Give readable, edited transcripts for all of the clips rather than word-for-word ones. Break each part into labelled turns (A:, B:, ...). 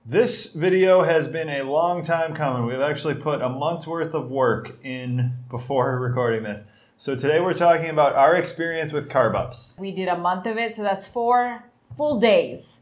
A: This video has been a long time coming. We've actually put a month's worth of work in before recording this. So today we're talking about our experience with Carb Ups.
B: We did a month of it, so that's 4 full days.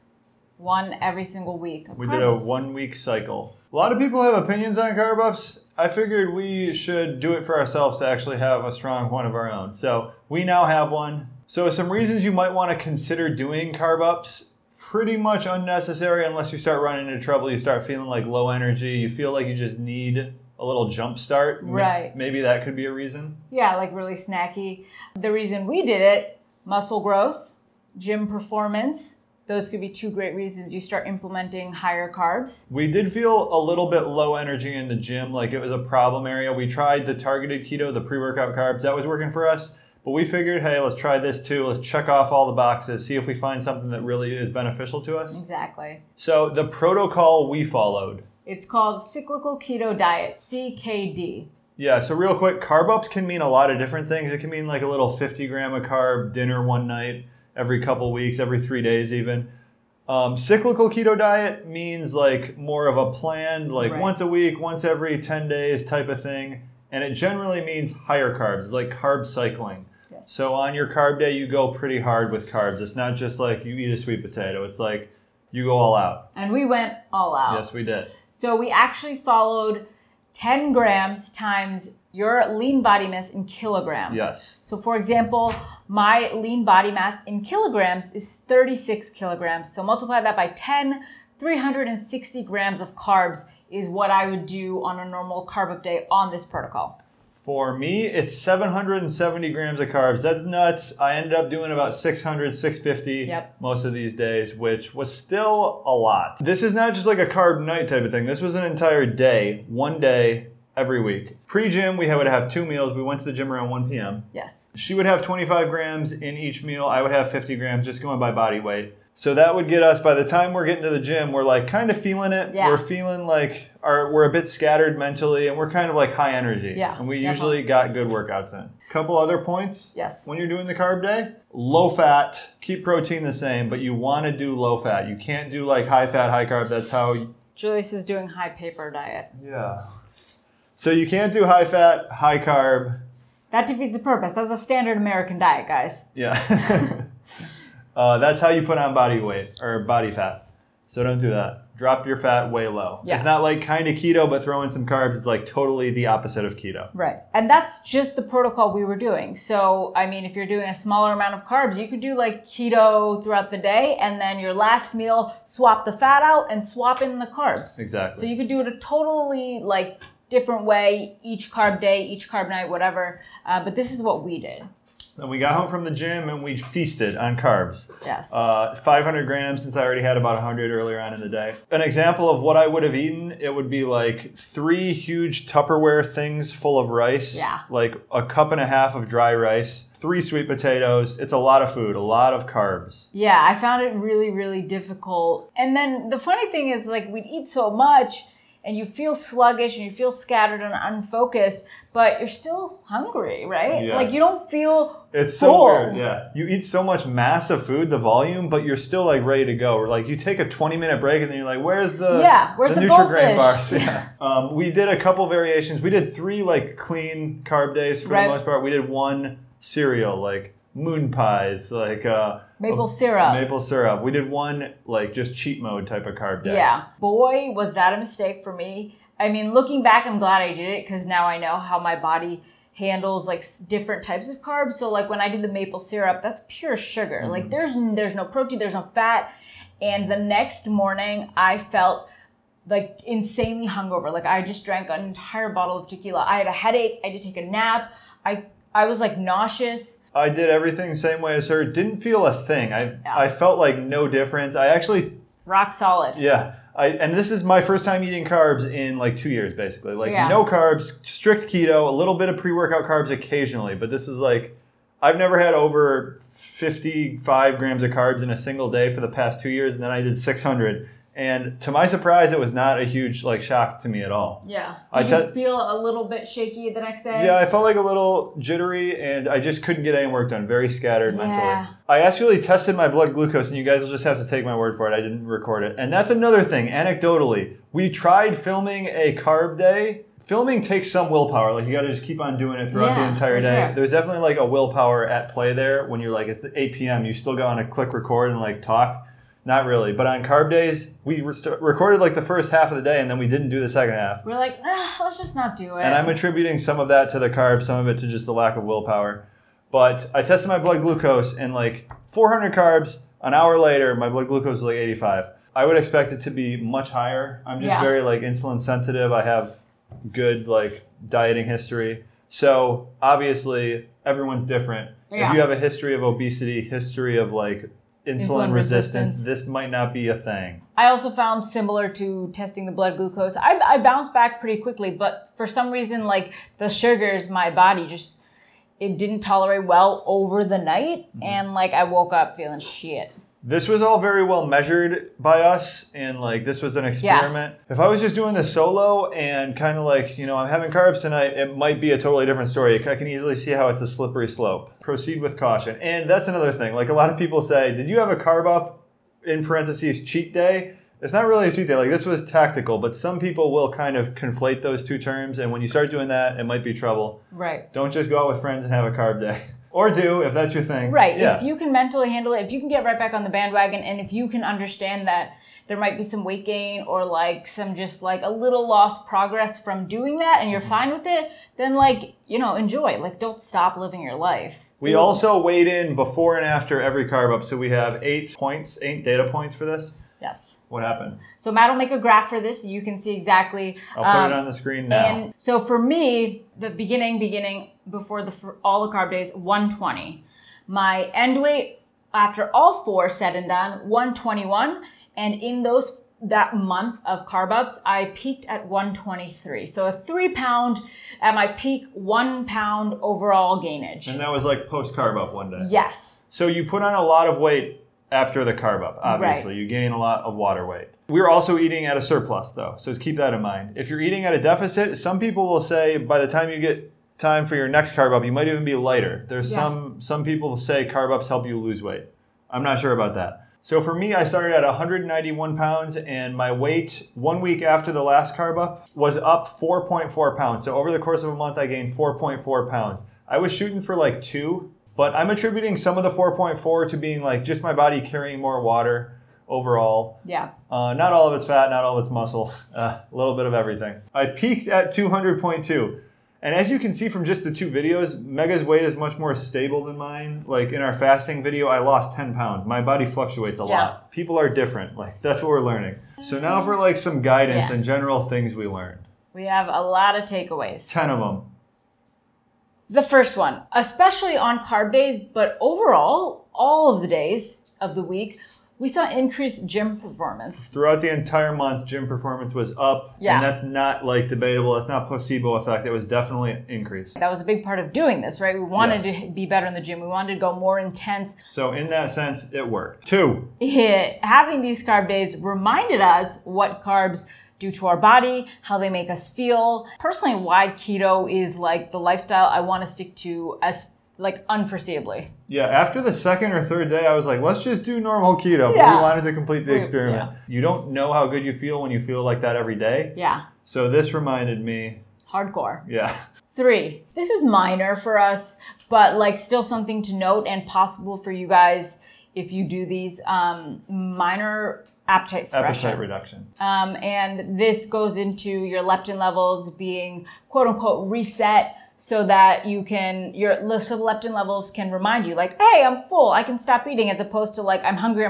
B: One every single week.
A: We did a 1 week cycle. A lot of people have opinions on Carb Ups. I figured we should do it for ourselves to actually have a strong one of our own. So we now have one. So some reasons you might want to consider doing Carb Ups. Pretty much unnecessary unless you start running into trouble. You start feeling like low energy. You feel like you just need a little jump start.
B: Right.
A: Maybe that could be a reason.
B: Yeah, like really snacky. The reason we did it, muscle growth, gym performance. Those could be two great reasons you start implementing higher carbs.
A: We did feel a little bit low energy in the gym, like it was a problem area. We tried the targeted keto, the pre-workout carbs. That was working for us. But we figured, hey, let's try this too. Let's check off all the boxes, see if we find something that really is beneficial to us.
B: Exactly.
A: So the protocol we followed.
B: It's called Cyclical Keto Diet, CKD.
A: Yeah, so real quick, Carb Ups can mean a lot of different things. It can mean like a little 50 gram of carb dinner one night, every couple weeks, every 3 days even. Cyclical keto diet means like more of a planned, like once a week, once every 10 days type of thing. And it generally means higher carbs. It's like carb cycling.
B: Yes.
A: So on your carb day, you go pretty hard with carbs. It's not just like you eat a sweet potato. It's like you go all out.
B: And we went all out.
A: Yes, we did.
B: So we actually followed 10 grams times your lean body mass in kilograms.
A: Yes.
B: So for example, my lean body mass in kilograms is 36 kilograms. So multiply that by 10, 360 grams of carbs is what I would do on a normal carb up day on this protocol.
A: For me, it's 770 grams of carbs. That's nuts. I ended up doing about 600, 650 most of these days, which was still a lot. This is not just like a carb night type of thing. This was an entire day, 1 day, every week. Pre-gym, we would have 2 meals. We went to the gym around 1 p.m.
B: Yes.
A: She would have 25 grams in each meal. I would have 50 grams, just going by body weight. So that would get us, by the time we're getting to the gym, we're like kind of feeling it. Yeah. We're feeling like we're a bit scattered mentally and we're kind of like high energy.
B: Yeah,
A: and we usually got good workouts in. Couple other points.
B: Yes.
A: When you're doing the carb day, low fat, keep protein the same, but you want to do low fat. You can't do like high fat, high carb. That's how...
B: Julius is doing high paper diet.
A: Yeah. So you can't do high fat, high carb.
B: That defeats the purpose. That's a standard American diet, guys.
A: Yeah. That's how you put on body weight or body fat. So don't do that. Drop your fat way low. Yeah. It's not like kind of keto, but throw in some carbs. It's like totally the opposite of keto.
B: Right. And that's just the protocol we were doing. So, I mean, if you're doing a smaller amount of carbs, you could do like keto throughout the day. And then your last meal, swap the fat out and swap in the carbs.
A: Exactly.
B: So you could do it a totally like different way, each carb day, each carb night, whatever. But this is what we did.
A: And we got home from the gym and we feasted on carbs.
B: Yes.
A: 500 grams since I already had about 100 earlier on in the day. An example of what I would have eaten, it would be like 3 huge Tupperware things full of rice.
B: Yeah. Like
A: a cup and a half of dry rice, 3 sweet potatoes. It's a lot of food, a lot of carbs.
B: Yeah, I found it really, really difficult. And then the funny thing is like we'd eat so much and you feel sluggish and you feel scattered and unfocused, but you're still hungry, right?
A: Yeah.
B: Like you don't feel
A: It's
B: full.
A: so weird, yeah. You eat so much mass of food, the volume, but you're still like ready to go. Or like you take a 20-minute break and then you're like, where's the Nutri-Grain bars? Yeah. We did a couple variations. We did 3 like clean carb days for the most part. We did 1 cereal, like moon pies, like
B: maple syrup.
A: Maple syrup. We did 1 like just cheat mode type of carb day.
B: Yeah. Boy, was that a mistake for me. I mean, looking back, I'm glad I did it because now I know how my body handles like different types of carbs. So like when I did the maple syrup, that's pure sugar. Mm-hmm. Like there's no protein, there's no fat. And the next morning I felt like insanely hungover. Like I just drank an entire bottle of tequila. I had a headache. I had to take a nap. I was like nauseous.
A: I did everything the same way as her. Didn't feel a thing. I felt like no difference. I actually...
B: Rock solid.
A: Yeah. And this is my first time eating carbs in like 2 years, basically. Like no carbs, strict keto, a little bit of pre-workout carbs occasionally. But this is like, I've never had over 55 grams of carbs in a single day for the past 2 years. And then I did 600 And to my surprise, it was not a huge like shock to me at all.
B: Yeah. Did you feel a little bit shaky the next day?
A: Yeah, I felt like a little jittery, and I just couldn't get any work done. Very scattered mentally. I actually tested my blood glucose, and you guys will just have to take my word for it. I didn't record it. And that's another thing, anecdotally. We tried filming a carb day. Filming takes some willpower. Like, you got to just keep on doing it throughout the entire day. Sure. There's definitely like a willpower at play there when you're like, it's 8 p.m. You still got to click record and like talk. Not really. But on carb days, we recorded like the first half of the day, and then we didn't do the second half.
B: We're like, let's just not do it.
A: And I'm attributing some of that to the carbs, some of it to just the lack of willpower. But I tested my blood glucose, and like 400 carbs, an hour later, my blood glucose was like 85. I would expect it to be much higher. I'm just very like insulin sensitive. I have good like dieting history. So obviously everyone's different. If you have a history of obesity, history of like insulin resistance, this might not be a thing.
B: I also found, similar to testing the blood glucose, I bounced back pretty quickly, but for some reason, like the sugars, my body just, it didn't tolerate well over the night. And like I woke up feeling shit.
A: This was all very well measured by us, and like this was an experiment. Yes. If I was just doing this solo and kind of like, you know, I'm having carbs tonight, it might be a totally different story. I can easily see how it's a slippery slope. Proceed with caution. And that's another thing. Like a lot of people say, did you have a carb up, in parentheses, cheat day? It's not really a cheat day. Like this was tactical, but some people will kind of conflate those two terms. And when you start doing that, it might be trouble.
B: Right.
A: Don't just go out with friends and have a carb day. Or do, if that's your thing.
B: Right. Yeah. If you can mentally handle it, if you can get right back on the bandwagon, and if you can understand that there might be some weight gain or like some just like a little lost progress from doing that, and you're fine with it, then like, you know, enjoy. Like, don't stop living your life.
A: We also weighed in before and after every carb up. So we have 8 data points for this.
B: Yes.
A: What happened?
B: So Matt will make a graph for this so you can see exactly.
A: I'll put it on the screen now.
B: And so for me, the beginning, before all the carb days, 120. My end weight after all 4 said and done, 121. And in that month of Carb Ups, I peaked at 123. So a 3 pound, at my peak, 1 pound overall gainage.
A: And that was like post carb up one day.
B: Yes.
A: So you put on a lot of weight after the carb up, obviously. Right. You gain a lot of water weight. We're also eating at a surplus, though, so keep that in mind. If you're eating at a deficit, some people will say by the time you get time for your next carb up, you might even be lighter. There's some people say carb ups help you lose weight. I'm not sure about that. So for me, I started at 191 pounds, and my weight 1 week after the last carb up was up 4.4 pounds. So over the course of a month, I gained 4.4 pounds. I was shooting for like 2. But I'm attributing some of the 4.4 to being like just my body carrying more water overall.
B: Yeah.
A: Not all of it's fat, not all of it's muscle. A little bit of everything. I peaked at 200.2. And as you can see from just the 2 videos, Mega's weight is much more stable than mine. Like in our fasting video, I lost 10 pounds. My body fluctuates a lot. People are different. Like that's what we're learning. So now for like some guidance and general things we learned.
B: We have a lot of takeaways.
A: 10 of them.
B: The first one, especially on carb days, but overall, all of the days of the week, we saw increased gym performance.
A: Throughout the entire month, gym performance was up. Yeah. And that's not like debatable. That's not placebo effect. It was definitely increased.
B: That was a big part of doing this, right? We wanted to be better in the gym. We wanted to go more intense.
A: So in that sense, it worked. 2.
B: Having these carb days reminded us what carbs do to our body, how they make us feel. Personally, why keto is like the lifestyle I want to stick to as like unforeseeably.
A: Yeah, after the second or third day, I was like, let's just do normal keto. Yeah. We wanted to complete the experiment. Yeah. You don't know how good you feel when you feel like that every day.
B: Yeah.
A: So this reminded me.
B: Hardcore.
A: Yeah.
B: 3, this is minor for us, but like still something to note and possible for you guys if you do these minor appetite suppression.
A: Appetite reduction.
B: And this goes into your leptin levels being quote unquote reset so that you can, your list of leptin levels can remind you like, hey, I'm full, I can stop eating, as opposed to like, I'm hungry,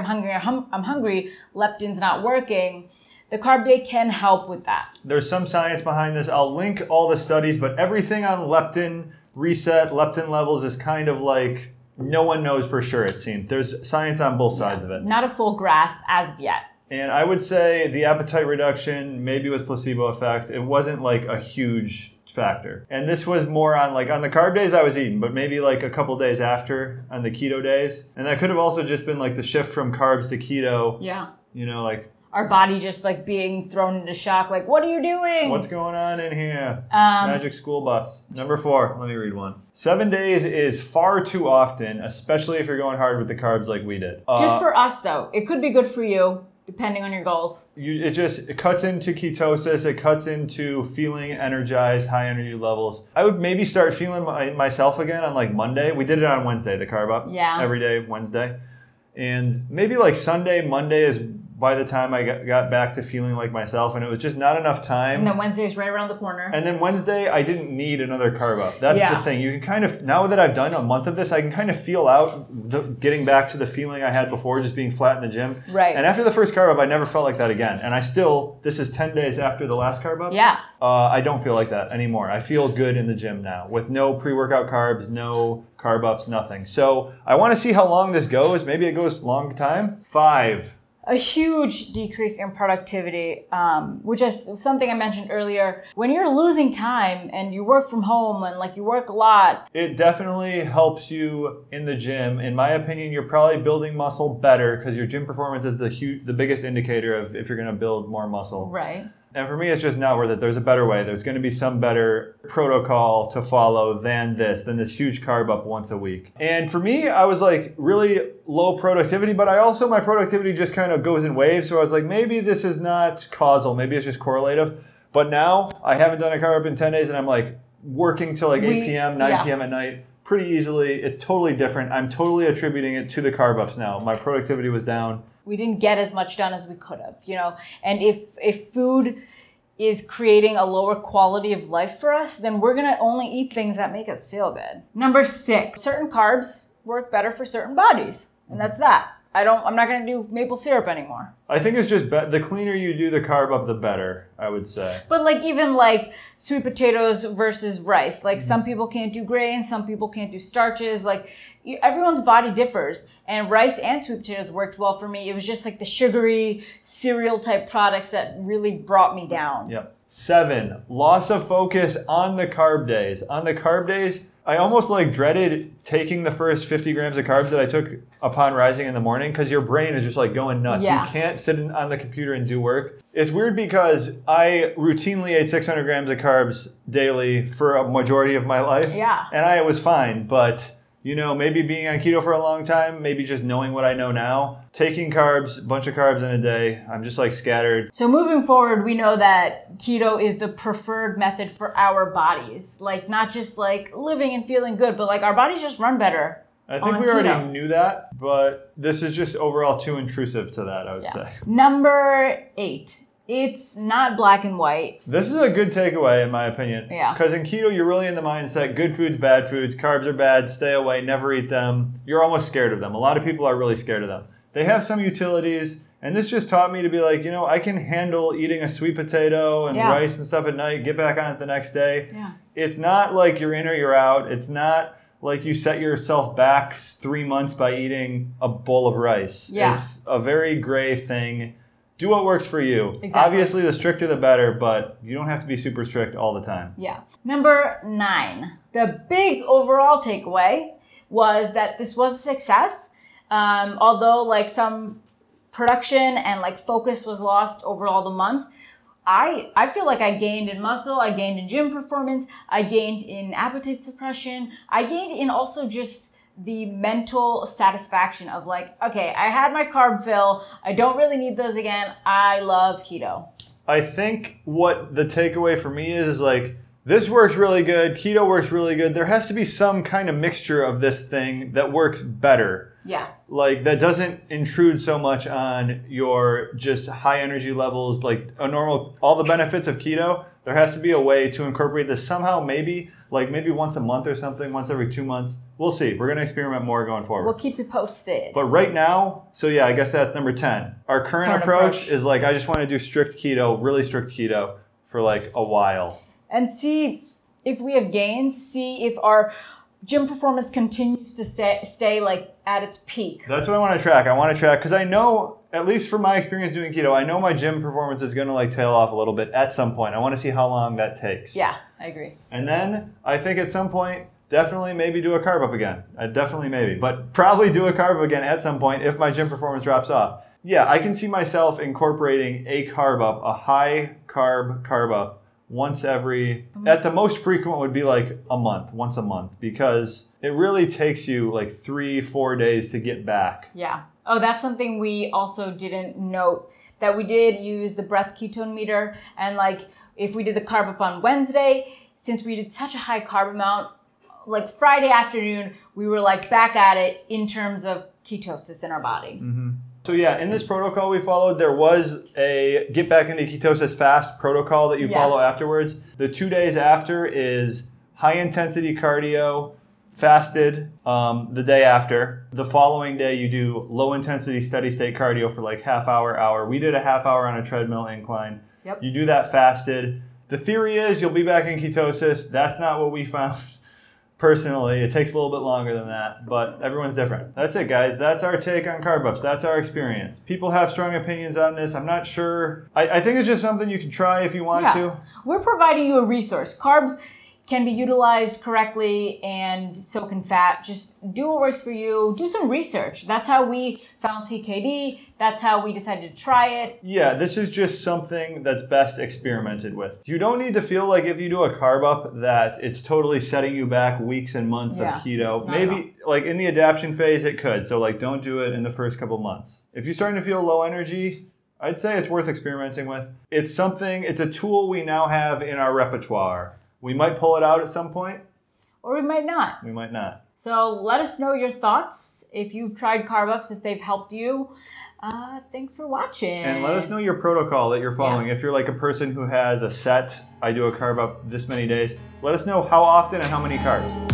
B: leptin's not working. The carb day can help with that.
A: There's some science behind this. I'll link all the studies, but everything on leptin reset, leptin levels is kind of like, no one knows for sure, it seems. There's science on both sides of it.
B: Not a full grasp as of yet.
A: And I would say the appetite reduction maybe was placebo effect. It wasn't like a huge factor. And this was more on like on the carb days I was eating, but maybe like a couple days after on the keto days. And that could have also just been like the shift from carbs to keto.
B: Yeah.
A: You know, like
B: our body just like being thrown into shock. Like, what are you doing?
A: What's going on in here? Magic school bus. Number 4, let me read one. 7 days is far too often, especially if you're going hard with the carbs like we did.
B: Just for us though, it could be good for you depending on your goals.
A: It cuts into ketosis. It cuts into feeling energized, high energy levels. I would maybe start feeling myself again on like Monday. We did it on Wednesday, the Carb Up.
B: Yeah.
A: Every day, Wednesday. And maybe like Sunday, Monday is by the time I got back to feeling like myself, and it was just not enough time.
B: And then Wednesday's right around the corner.
A: And then Wednesday, I didn't need another Carb Up. That's the thing. You can kind of, now that I've done a month of this, I can kind of feel out getting back to the feeling I had before, just being flat in the gym.
B: Right.
A: And after the first Carb Up, I never felt like that again. And I still, this is 10 days after the last Carb Up.
B: Yeah.
A: I don't feel like that anymore. I feel good in the gym now with no pre-workout carbs, no Carb Ups, nothing. So I want to see how long this goes. Maybe it goes long time. 5.
B: A huge decrease in productivity, which is something I mentioned earlier. When you're losing time and you work from home and like you work a lot,
A: it definitely helps you in the gym. In my opinion, you're probably building muscle better because your gym performance is the biggest indicator of if you're going to build more muscle.
B: Right.
A: And for me, it's just not worth it. There's a better way. There's going to be some better protocol to follow than this huge Carb Up once a week. And for me, I was like really low productivity, but my productivity just kind of goes in waves. So I was like, maybe this is not causal. Maybe it's just correlative. But now I haven't done a Carb Up in 10 days and I'm like working till like 8 p.m., 9 p.m. at night pretty easily. It's totally different. I'm totally attributing it to the Carb Ups now. My productivity was down.
B: We didn't get as much done as we could have, and if food is creating a lower quality of life for us, then we're going to only eat things that make us feel good. Number 6, certain carbs work better for certain bodies, and that's that. I'm not going to do maple syrup anymore.
A: I think it's just the cleaner you do the Carb Up, the better, I would say.
B: But like even like sweet potatoes versus rice, like some people can't do grains, some people can't do starches. Like everyone's body differs, and rice and sweet potatoes worked well for me. It was just like the sugary cereal type products that really brought me down.
A: Yep. 7, loss of focus on the carb days. On the carb days, I almost like dreaded taking the first 50 grams of carbs that I took upon rising in the morning because your brain is just like going nuts.
B: Yeah.
A: You can't sit on the computer and do work. It's weird because I routinely ate 600 grams of carbs daily for a majority of my life.
B: Yeah.
A: And it was fine, but maybe being on keto for a long time, maybe just knowing what I know now, taking carbs, a bunch of carbs in a day, I'm just like scattered.
B: So moving forward, we know that keto is the preferred method for our bodies. Like not just like living and feeling good, but like our bodies just run better.
A: I think we already knew that, but this is just overall too intrusive to that, I would say.
B: Number 8. It's not black and white.
A: This is a good takeaway, in my opinion.
B: Yeah.
A: Because in keto, you're really in the mindset, good foods, bad foods, carbs are bad, stay away, never eat them. You're almost scared of them. A lot of people are really scared of them. They have some utilities, and this just taught me to be like, I can handle eating a sweet potato and rice and stuff at night, get back on it the next day.
B: Yeah.
A: It's not like you're in or you're out. It's not like you set yourself back 3 months by eating a bowl of rice.
B: Yeah.
A: It's a very gray thing. Do what works for you.
B: Exactly.
A: Obviously, the stricter the better, but you don't have to be super strict all the time.
B: Yeah. Number 9. The big overall takeaway was that this was a success. Although like some production and like focus was lost over all the months, I feel like I gained in muscle, I gained in gym performance, I gained in appetite suppression, I gained in also just the mental satisfaction of like, okay, I had my carb fill, I don't really need those again, I love keto.
A: I think what the takeaway for me is like, this works really good, keto works really good. There has to be some kind of mixture of this thing that works better.
B: Yeah.
A: Like that doesn't intrude so much on your just high energy levels, like all the benefits of keto. There has to be a way to incorporate this somehow, maybe once a month or something, once every 2 months. We'll see. We're going to experiment more going forward.
B: We'll keep you posted.
A: But right now, so yeah, I guess that's number 10. Our current approach is like, I just want to do strict keto, really strict keto for like a while.
B: And see if we have gains, see if our gym performance continues to stay like at its peak.
A: That's what I want to track. I want to track because I know, at least from my experience doing keto, I know my gym performance is going to like tail off a little bit at some point. I want to see how long that takes.
B: Yeah, I agree.
A: And then I think at some point, definitely maybe do a carb up again. Definitely maybe. But probably do a carb up again at some point if my gym performance drops off. Yeah, I can see myself incorporating a carb up, a high carb up, once every, at the most frequent would be like a month, once a month, because it really takes you like 3-4 days to get back.
B: Yeah. Oh, that's something we also didn't note, that we did use the breath ketone meter. And like if we did the carb up on Wednesday, since we did such a high carb amount, like Friday afternoon, we were like back at it in terms of ketosis in our body.
A: Mm-hmm. So yeah, in this protocol we followed, there was a get back into ketosis fast protocol that you follow afterwards. The 2 days after is high intensity cardio, fasted the day after. The following day you do low intensity steady state cardio for like hour. We did a half hour on a treadmill incline.
B: Yep.
A: You do that fasted. The theory is you'll be back in ketosis. That's not what we found. Personally, it takes a little bit longer than that, but everyone's different. That's it, guys. That's our take on carb ups. That's our experience. People have strong opinions on this. I'm not sure. I think it's just something you can try if you want to. We're
B: providing you a resource. Carbs can be utilized correctly, and so can fat. Just do what works for you. Do some research. That's how we found CKD. That's how we decided to try it.
A: Yeah, this is just something that's best experimented with. You don't need to feel like if you do a carb up that it's totally setting you back weeks and months of keto. Maybe like in the adaptation phase it could. So like don't do it in the first couple months. If you're starting to feel low energy, I'd say it's worth experimenting with. It's a tool we now have in our repertoire. We might pull it out at some point.
B: Or we might not.
A: We might not.
B: So let us know your thoughts. If you've tried carb ups, if they've helped you. Thanks for watching.
A: And let us know your protocol that you're following. If you're like a person who has a set, I do a carb up this many days, let us know how often and how many carbs.